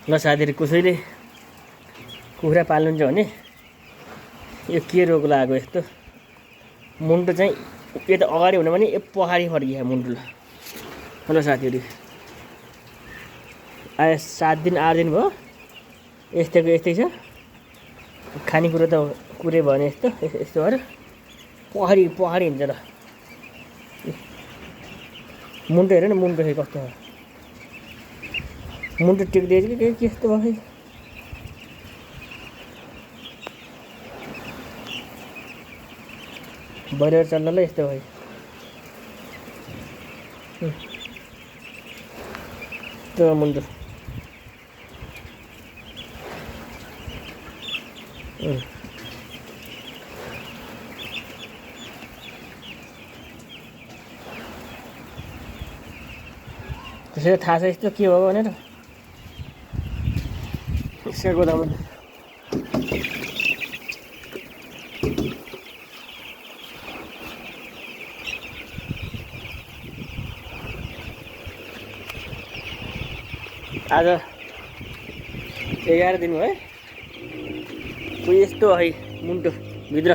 ल साथीहरू, कसैले कुखुरा पाल्नुहुन्छ भने यो के रोग लाग्यो यस्तो मुन्टो चाहिँ यता अगाडि हुन भने पछाडि फर्किया मुन्टो। ल साथीहरू, आयो 7 दिन 8 दिन भयो, यस्तैको यस्तै छ। खानेकुरो त कुरै भने यस्तो यस्तो भएर पछाडि हुन्छ। ल मुन्टो हेर न, मुन्टो खै कस्तो भयो, मुन्टो टेक्दैछ कि के यस्तो भयो। बरेर चल्नलाई यस्तो भयो। त्यो मुन्टो त्यसैले थाहा छ यस्तो के हो भनेर। यसो गोदाममा आज 11 दिन भयो है। यस्तो है मुन्टो भित्र।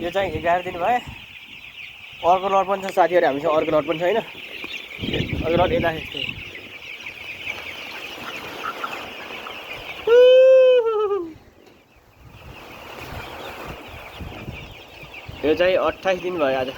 यो चाहिँ 11 दिन भयो। अर्को लट पनि छ साथीहरू, हामीसँग अर्को लट पनि छ हैन। अर्को लट यता यस्तो। यो चाहिँ 28 दिन भयो आज।